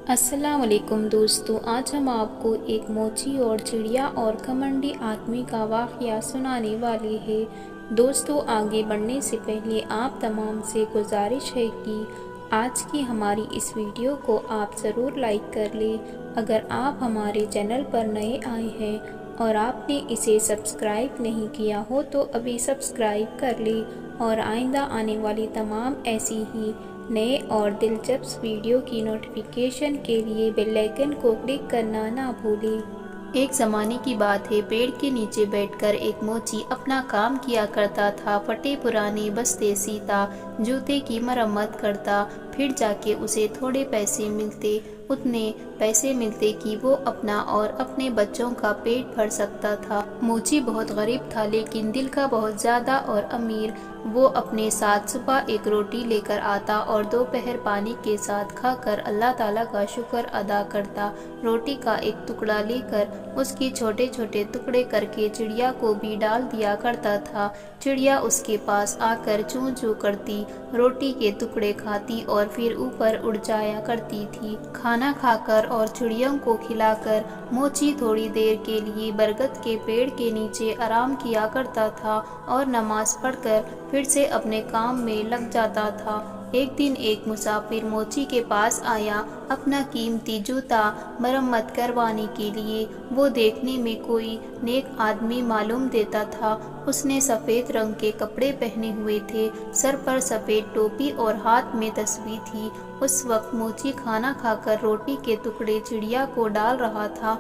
السلام علیکم دوستو، آج ہم آپ کو ایک موچی اور چڑیا اور گھمنڈی آدمی کا واقعہ سنانے والے ہیں۔ دوستو، آگے بڑھنے سے پہلے آپ تمام سے گزارش ہے کہ آج کی ہماری اس ویڈیو کو آپ ضرور لائک کر لیں۔ اگر آپ ہمارے چینل پر نئے آئے ہیں اور آپ نے اسے سبسکرائب نہیں کیا ہو تو ابھی سبسکرائب کر لیں اور آئندہ آنے والی تمام ایسی ہی نئے اور دلچسپ ویڈیو کی نوٹیفیکیشن کے لیے بیل آئیکن کو کلک کرنا نہ بھولیں۔ ایک زمانے کی بات ہے، پیڑ کے نیچے بیٹھ کر ایک موچی اپنا کام کیا کرتا تھا۔ پھٹے پرانے بستے سیتا، جوتے کی مرمت کرتا، پھر جا کے اسے تھوڑے پیسے ملتے۔ اتنے پیسے ملتے کہ وہ اپنا اور اپنے بچوں کا پیٹ بھر سکتا تھا۔ موچی بہت غریب تھا لیکن دل کا بہت زیادہ اور امیر۔ وہ اپنے ساتھ صبح ایک روٹی لے کر آتا اور دوپہر پانی کے ساتھ کھا کر اللہ تعالیٰ کا شکر ادا کرتا۔ روٹی کا ایک ٹکڑا لے کر اس کی چھوٹے چھوٹے ٹکڑے کر کے چڑیا کو بھی ڈال دیا کرتا تھا۔ چڑیا اس کے پاس آ کر چوں چوں کرتی، روٹی کے ٹکڑے کھاتی اور پھر اوپر اڑ جایا کرتی تھی۔ کھانا کھا کر اور چڑیوں کو کھلا کر موچی تھوڑی دیر کے لیے برگد کے پیڑ کے نیچے آرام کیا کرتا تھا اور نماز پڑھ کر پھر سے اپنے کام میں لگ جاتا تھا۔ ایک دن ایک مسافر موچی کے پاس آیا اپنا قیمتی جوتا مرمت کروانے کے لیے۔ وہ دیکھنے میں کوئی نیک آدمی معلوم دیتا تھا۔ اس نے سفید رنگ کے کپڑے پہنے ہوئے تھے، سر پر سفید ٹوپی اور ہاتھ میں تسبیح تھی۔ اس وقت موچی کھانا کھا کر روٹی کے ٹکڑے چڑیا کو ڈال رہا تھا۔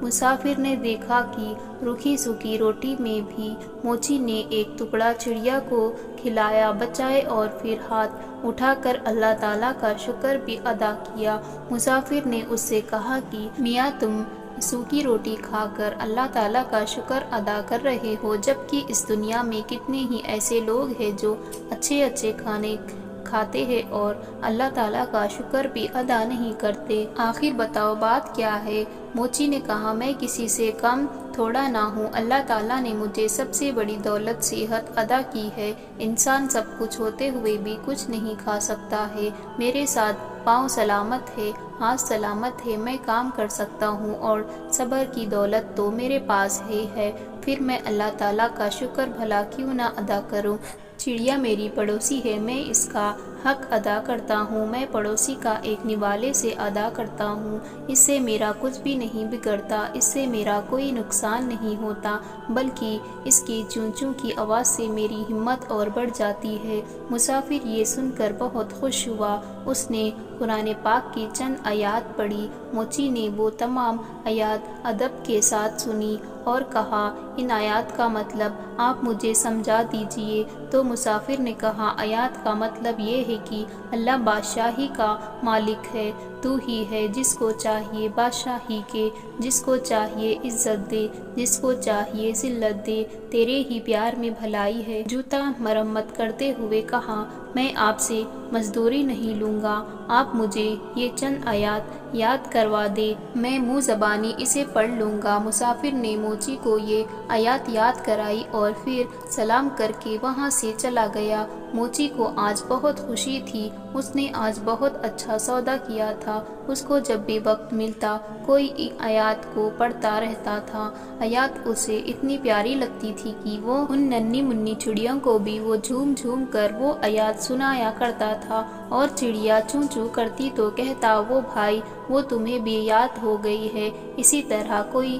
مسافر نے دیکھا کہ روکھی سوکھی روٹی میں بھی موچی نے ایک ٹکڑا چڑیا کو کھلایا بچائے اور پھر ہاتھ اٹھا کر اللہ تعالیٰ کا شکر بھی ادا کیا۔ مسافر نے اس سے کہا کہ میاں، تم سوکھی روٹی کھا کر اللہ تعالیٰ کا شکر ادا کر رہے ہو، جبکہ اس دنیا میں کتنے ہی ایسے لوگ ہیں جو اچھے اچھے کھانے کھاتے ہیں اور اللہ تعالیٰ کا شکر بھی ادا نہیں کرتے۔ آخر بتاؤ بات کیا ہے؟ موچی نے کہا، میں کسی سے کم تھوڑا نہ ہوں۔ اللہ تعالیٰ نے مجھے سب سے بڑی دولت صحت عطا کی ہے۔ انسان سب کچھ ہوتے ہوئے بھی کچھ نہیں کھا سکتا ہے۔ میرے ساتھ پاؤں سلامت ہے، ہاتھ سلامت ہے، میں کام کر سکتا ہوں اور صبر کی دولت تو میرے پاس ہے۔ پھر میں اللہ تعالیٰ کا شکر بھلا کیوں نہ ادا کروں؟ چڑیا میری پڑوسی ہے، میں اس کا حق ادا کرتا ہوں۔ میں پڑوسی کا ایک نوالے سے ادا کرتا ہوں، اس سے میرا کچھ بھی نہیں بگڑتا، اس سے میرا کوئی نقصان نہیں ہوتا، بلکہ اس کی چوں چوں کی آواز سے میری ہمت اور بڑھ جاتی ہے۔ مسافر یہ سن کر بہت خوش ہوا۔ اس نے قرآن پاک کی چند آیات پڑھی۔ موچی نے وہ تمام آیات ادب کے ساتھ سنی اور کہا، ان آیات کا مطلب آپ مجھے سمجھا دیجئے۔ تو مسافر نے کہا، آیات کا مطلب یہ ہے کہ اللہ بادشاہی کا مالک ہے، تو ہی ہے جس کو چاہیے بادشاہی کے، جس کو چاہیے عزت دے، جس کو چاہیے ذلت دے، تیرے ہی پیار میں بھلائی ہے۔ جوتا مرمت کرتے ہوئے کہا، میں آپ سے مزدوری نہیں لوں گا، آپ مجھے یہ چند آیات یاد کروا دے، میں منہ زبانی اسے پڑھ لوں گا۔ مسافر نے موچی کو یہ آیات یاد کرائی اور پھر سلام کر کے وہاں سے چلا گیا۔ موچی کو آج بہت خوشی تھی، اس نے آج بہت اچھا سودا کیا تھا۔ اس کو جب بھی وقت ملتا کوئی آیات کو پڑھتا رہتا تھا۔ آیات اسے اتنی پیاری لگتی تھی کہ وہ ان ننھی منھی چڑیوں کو بھی وہ جھوم جھوم کر وہ آیات سنایا کرتا تھا، اور چڑیا چوں چوں کرتی تو کہتا، وہ بھائی، وہ تمہیں بھی یاد ہو گئی ہے۔ اسی طرح کوئی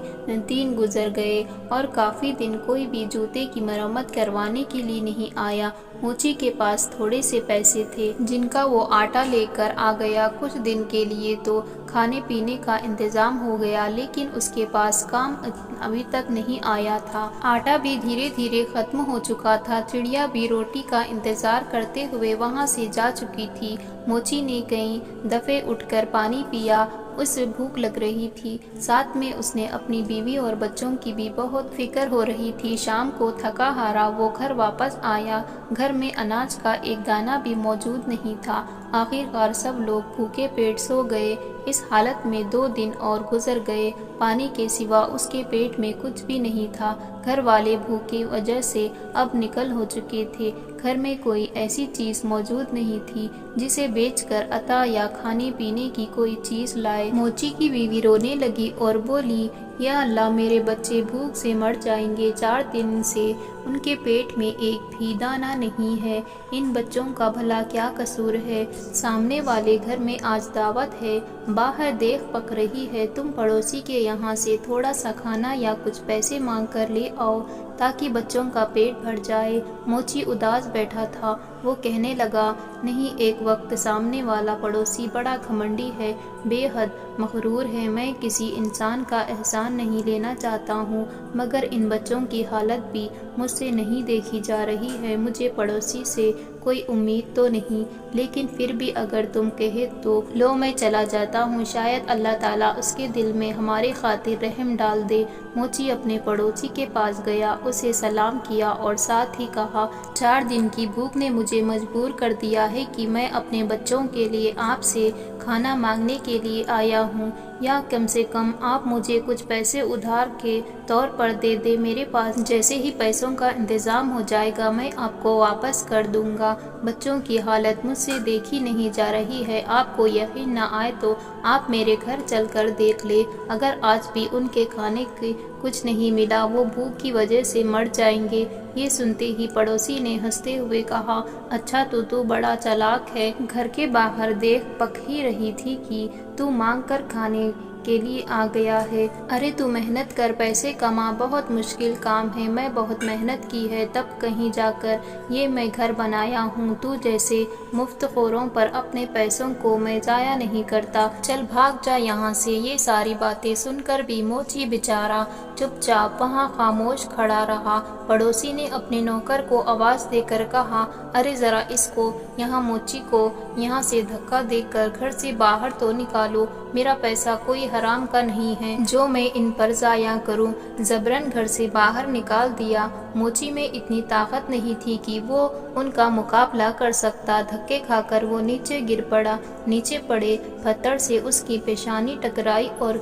دن گزر گئے اور کافی دن کوئی بھی جوتے کی مرمت کروانے کے لیے نہیں آیا۔ موچی کے پاس تھوڑے سے پیسے تھے جن کا وہ آٹا لے کر آ گیا۔ کچھ دن کے لیے تو کھانے پینے کا انتظام ہو گیا، لیکن اس کے پاس کام ابھی تک نہیں آیا تھا۔ آٹا بھی دھیرے دھیرے ختم ہو چکا تھا۔ چڑیا بھی روٹی کا انتظار کرتے ہوئے وہاں سے جا چکی تھی۔ موچی نے کئی دفعے اٹھ کر پانی پیا، اسے بھوک لگ رہی تھی، ساتھ میں اس نے اپنی بیوی اور بچوں کی بھی بہت فکر ہو رہی تھی۔ شام کو تھکا ہارا وہ گھر واپس آیا۔ گھر میں اناج کا ایک دانہ بھی موجود نہیں تھا۔ آخر کار سب لوگ بھوکے پیٹ سو گئے۔ اس حالت میں 2 دن اور گزر گئے۔ پانی کے سوا اس کے پیٹ میں کچھ بھی نہیں تھا۔ گھر والے بھوک کی وجہ سے اب نکل ہو چکے تھے۔ گھر میں کوئی ایسی چیز موجود نہیں تھی جسے بیچ کر عطا یا کھانے پینے کی کوئی چیز لائے۔ موچی کی بیوی رونے لگی اور بولی، یا اللہ، میرے بچے بھوک سے مر جائیں گے۔ 4 دن سے ان کے پیٹ میں ایک بھی دانہ نہیں ہے۔ ان بچوں کا بھلا کیا قصور ہے؟ سامنے والے گھر میں آج دعوت ہے، باہر دیگ پک رہی ہے، تم پڑوسی کے یہاں سے تھوڑا سا کھانا یا کچھ پیسے مانگ کر لے آؤ تاکہ بچوں کا پیٹ بھر جائے۔ موچی اداس بیٹھا تھا۔ وہ کہنے لگا، نہیں، ایک وقت سامنے والا پڑوسی بڑا گھمنڈی ہے، بے حد مغرور ہے۔ میں کسی انسان کا احسان نہیں لینا چاہتا ہوں، مگر ان بچوں کی حالت بھی مجھ سے نہیں دیکھی جا رہی ہے۔ مجھے پڑوسی سے کوئی امید تو نہیں، لیکن پھر بھی اگر تم کہے تو لو، میں چلا جاتا ہوں، شاید اللہ تعالیٰ اس کے دل میں ہماری خاطر رحم ڈال دے۔ موچی اپنے پڑوسی کے پاس گیا، اسے سلام کیا اور ساتھ ہی کہا، 4 دن کی بھوک نے مجھے مجبور کر دیا ہے کہ میں اپنے بچوں کے لیے آپ سے کھانا مانگنے کے لیے آیا ہوں، یا کم سے کم آپ مجھے کچھ پیسے ادھار کے طور پر دے دیں۔ میرے پاس جیسے ہی پیسوں کا انتظام ہو جائے گا میں آپ کو واپس کر دوں گا۔ بچوں کی حالت مجھ سے دیکھی نہیں جا رہی ہے۔ آپ کو یقین نہ آئے تو آپ میرے گھر چل کر دیکھ لیں، اگر آج بھی ان کے کھانے کے کچھ نہیں ملا، وہ بھوک کی وجہ سے مر جائیں گے۔ یہ سنتے ہی پڑوسی نے ہنستے ہوئے کہا، اچھا تو بڑا چالاک ہے۔ گھر کے باہر دیگ پک ہی رہی تھی کہ تو مانگ کر کھانے کے لیے آ گیا ہے۔ ارے تو محنت کر، پیسے کما، بہت مشکل کام ہے، میں بہت محنت کی ہے تب کہیں جا کر یہ میں گھر بنایا ہوں۔ تو جیسے مفت خوروں پر اپنے پیسوں کو میں ضائع نہیں کرتا، چل بھاگ جا یہاں سے۔ یہ ساری باتیں سن کر بھی موچی بیچارہ چپ چاپ وہاں خاموش کھڑا رہا۔ پڑوسی نے اپنے نوکر کو آواز دے کر کہا، ارے ذرا اس کو یہاں، موچی کو یہاں سے دھکا دے کر گھر سے باہر تو نکالو، میرا پیسہ کوئی حرام کا نہیں ہے جو میں ان پر ضائع کروں۔ جبراً گھر سے باہر نکال دیا۔ موچی میں اتنی طاقت نہیں تھی کہ وہ ان کا مقابلہ کر سکتا۔ دھکے کھا کر وہ نیچے گر پڑا۔ نیچے پڑے پتھر سے اس کی پیشانی ٹکرائی اور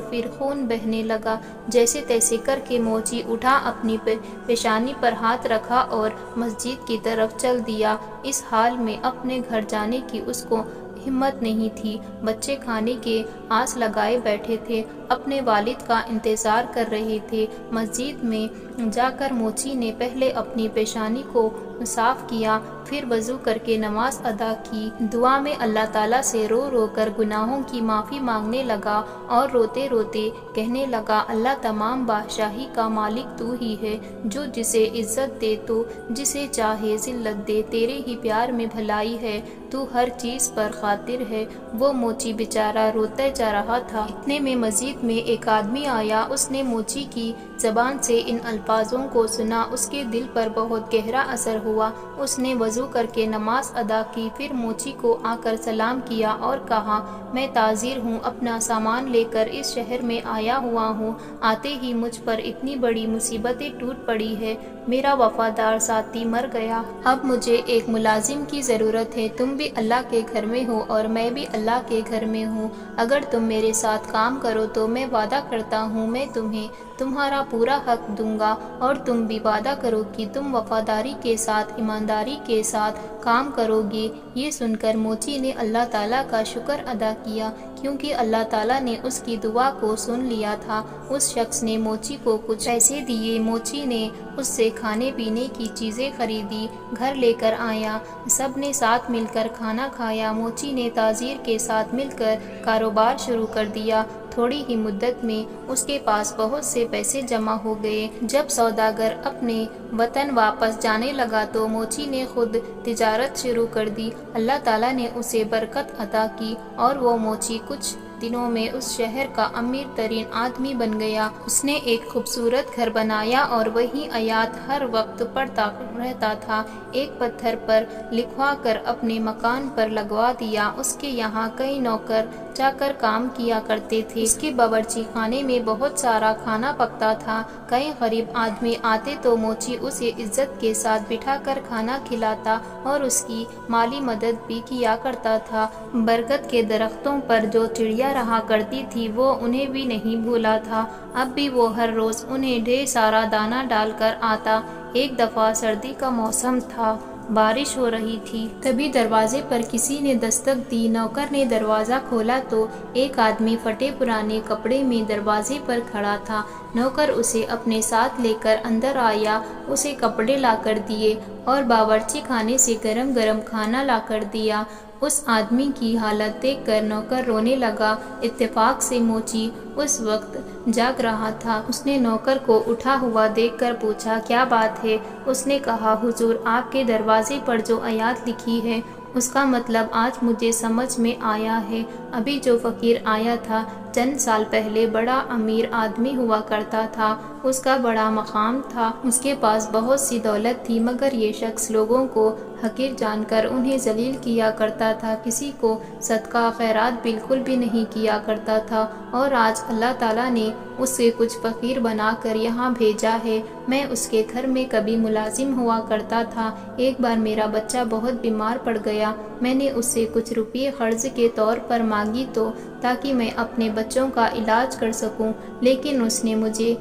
پھر خون بہنے لگا۔ جیسے تیسے کر کے موچی اٹھا، اپنی پیشانی پر ہاتھ رکھا اور مسجد کی طرف چل دیا۔ اس حال میں اپنے گھر جانے کی اس کو ہمت نہیں تھی۔ بچے کھانے کے آس لگائے بیٹھے تھے، اپنے والد کا انتظار کر رہے تھے۔ مسجد میں جا کر موچی نے پہلے اپنی پیشانی کو صاف کیا، پھر وضو کر کے نماز ادا کی۔ دعا میں اللہ تعالیٰ سے رو رو کر گناہوں کی معافی مانگنے لگا اور روتے روتے کہنے لگا، اللہ، تمام بادشاہی کا مالک تو ہی ہے، جو جسے عزت دے تو جسے چاہے ذلت دے، تیرے ہی پیار میں بھلائی ہے، تو ہر چیز پر قادر ہے۔ وہ موچی بیچارہ روتا جا رہا تھا۔ اتنے میں مسجد میں ایک آدمی آیا۔ اس نے موچی کی زبان سے ان الفاظوں کو سنا، اس کے دل پر بہت گہرا اثر ہوا۔ اس نے وضو کر کے نماز ادا کی، پھر موچی کو آ کر سلام کیا اور کہا، میں تاجر ہوں، اپنا سامان لے کر اس شہر میں آیا ہوا ہوں، آتے ہی مجھ پر اتنی بڑی مصیبتیں ٹوٹ پڑی ہے، میرا وفادار ساتھی مر گیا، اب مجھے ایک ملازم کی ضرورت ہے، تم بھی اللہ کے گھر میں ہو اور میں بھی اللہ کے گھر میں ہوں، اگر تم میرے ساتھ کام کرو تو میں وعدہ کرتا ہوں میں تمہیں تمہارا پورا حق دوں گا، اور تم بھی وعدہ کرو کہ تم وفاداری کے ساتھ، ایمانداری کے ساتھ کام کرو گے۔ یہ سن کر موچی نے اللہ تعالیٰ کا شکر ادا کیا، کیونکہ اللہ تعالیٰ نے اس کی دعا کو سن لیا تھا۔ اس شخص نے موچی کو کچھ پیسے دیے۔ موچی نے اس سے کھانے پینے کی چیزیں خریدی، گھر لے کر آیا، سب نے ساتھ مل کر کھانا کھایا۔ موچی نے تاجر کے ساتھ مل کر کاروبار شروع کر دیا۔ تھوڑی ہی مدت میں اس کے پاس بہت سے پیسے جمع ہو گئے۔ جب سوداگر اپنے وطن واپس جانے لگا تو موچی نے خود تجارت شروع کر دی۔ اللہ تعالیٰ نے اسے برکت عطا کی اور وہ موچی کچھ دنوں میں اس شہر کا امیر ترین آدمی بن گیا۔ اس نے ایک خوبصورت گھر بنایا اور وہی آیات ہر وقت پڑھتا رہتا تھا، ایک پتھر پر لکھوا کر اپنے مکان پر لگوا دیا۔ اس کے یہاں کئی نوکر جا کر کام کیا کرتے تھے۔ اس کے باورچی خانے میں بہت سارا کھانا پکتا تھا۔ کئی غریب آدمی آتے تو موچی اسے عزت کے ساتھ بٹھا کر کھانا کھلاتا اور اس کی مالی مدد بھی کیا کرتا تھا۔ برگد کے درختوں پر جو چڑیا رہا کرتی تھی وہ انہیں بھی نہیں بھولا تھا۔ اب بھی وہ ہر روز انہیں ڈھیر سارا دانہ ڈال کر آتا۔ ایک دفعہ سردی کا موسم تھا، بارش ہو رہی تھی، تبھی دروازے پر کسی نے دستک دی۔ نوکر نے دروازہ کھولا تو ایک آدمی پھٹے پرانے کپڑے میں دروازے پر کھڑا تھا۔ نوکر اسے اپنے ساتھ لے کر اندر آیا، اسے کپڑے لا کر دیے اور باورچی خانے سے گرم گرم کھانا لا کر دیا۔ اس آدمی کی حالت دیکھ کر نوکر رونے لگا۔ اتفاق سے موچی اس وقت جاگ رہا تھا۔ اس نے نوکر کو اٹھا ہوا دیکھ کر پوچھا، کیا بات ہے؟ اس نے کہا، حضور، آپ کے دروازے پر جو آیات لکھی ہے اس کا مطلب آج مجھے سمجھ میں آیا ہے۔ ابھی جو فقیر آیا تھا چند سال پہلے بڑا امیر آدمی ہوا کرتا تھا، اس کا بڑا مقام تھا، اس کے پاس بہت سی دولت تھی، مگر یہ شخص لوگوں کو حقیر جان کر انہیں ذلیل کیا کرتا تھا، کسی کو صدقہ خیرات بالکل بھی نہیں کیا کرتا تھا، اور آج اللہ تعالیٰ نے اسے کچھ فقیر بنا کر یہاں بھیجا ہے۔ میں اس کے گھر میں کبھی ملازم ہوا کرتا تھا۔ ایک بار میرا بچہ بہت بیمار پڑ گیا، میں نے اس سے کچھ روپے قرض کے طور پر مانگی تو تاکہ میں اپنے بچوں کا علاج کر سکوں، لیکن اس نے مجھے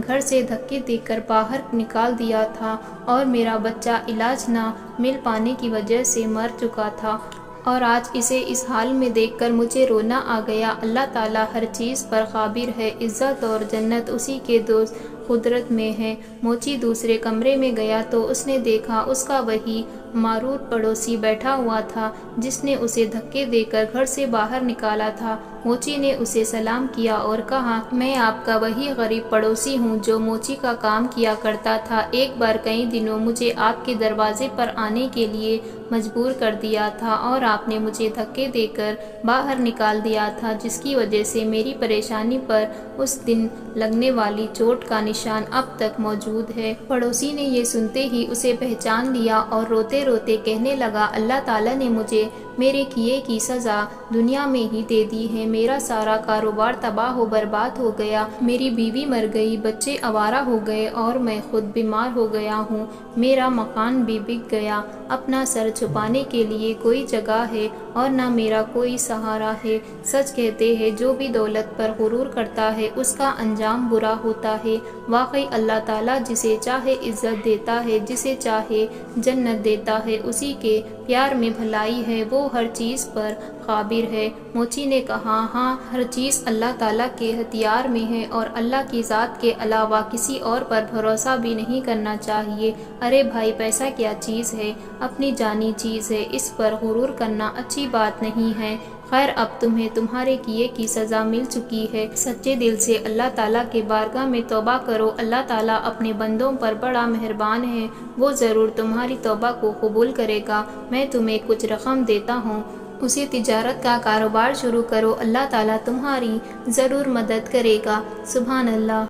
گھر سے دھکے دے کر باہر نکال دیا تھا اور میرا بچہ علاج نہ مل پانے کی وجہ سے مر چکا تھا، اور آج اسے اس حال میں دیکھ کر مجھے رونا آ گیا۔ اللہ تعالیٰ ہر چیز پر قادر ہے، عزت اور جنت اسی کے دوست قدرت میں ہے۔ موچی دوسرے کمرے میں گیا تو اس نے دیکھا اس کا وہی مغرور پڑوسی بیٹھا ہوا تھا جس نے اسے دھکے دے کر گھر سے باہر نکالا تھا۔ موچی نے اسے سلام کیا اور کہا، میں آپ کا وہی غریب پڑوسی ہوں جو موچی کا کام کیا کرتا تھا۔ ایک بار کئی دنوں مجھے آپ کے دروازے پر آنے کے لیے مجبور کر دیا تھا اور آپ نے مجھے دھکے دے کر باہر نکال دیا تھا، جس کی وجہ سے میری پریشانی پر اس دن لگنے والی چوٹ کا نشان اب تک موجود ہے۔ پڑوسی نے یہ سنتے ہی اسے پہچان لیا اور روتے روتے کہنے لگا، اللہ تعالیٰ نے مجھے میرے کیے کی سزا دنیا میں ہی دے دی ہے، میرا سارا کاروبار تباہ و برباد ہو گیا، میری بیوی مر گئی، بچے آوارہ ہو گئے اور میں خود بیمار ہو گیا ہوں، میرا مکان بھی بک گیا، اپنا سر چھپانے کے لیے کوئی جگہ ہے اور نہ میرا کوئی سہارا ہے۔ سچ کہتے ہیں جو بھی دولت پر غرور کرتا ہے اس کا انجام برا ہوتا ہے۔ واقعی اللہ تعالیٰ جسے چاہے عزت دیتا ہے، جسے چاہے جنت دیتا ہے، اسی کے پیار میں بھلائی ہے، وہ ہر چیز پر قادر ہے۔ موچی نے کہا، ہاں، ہر چیز اللہ تعالیٰ کے اختیار میں ہے اور اللہ کی ذات کے علاوہ کسی اور پر بھروسہ بھی نہیں کرنا چاہیے۔ ارے بھائی، پیسہ کیا چیز ہے؟ اپنی جانی چیز ہے، اس پر غرور کرنا اچھی بات نہیں ہے۔ خیر، اب تمہیں تمہارے کیے کی سزا مل چکی ہے، سچے دل سے اللہ تعالیٰ کے بارگاہ میں توبہ کرو، اللہ تعالیٰ اپنے بندوں پر بڑا مہربان ہے، وہ ضرور تمہاری توبہ کو قبول کرے گا۔ میں تمہیں کچھ رقم دیتا ہوں، اسے تجارت کا کاروبار شروع کرو، اللہ تعالیٰ تمہاری ضرور مدد کرے گا۔ سبحان اللہ۔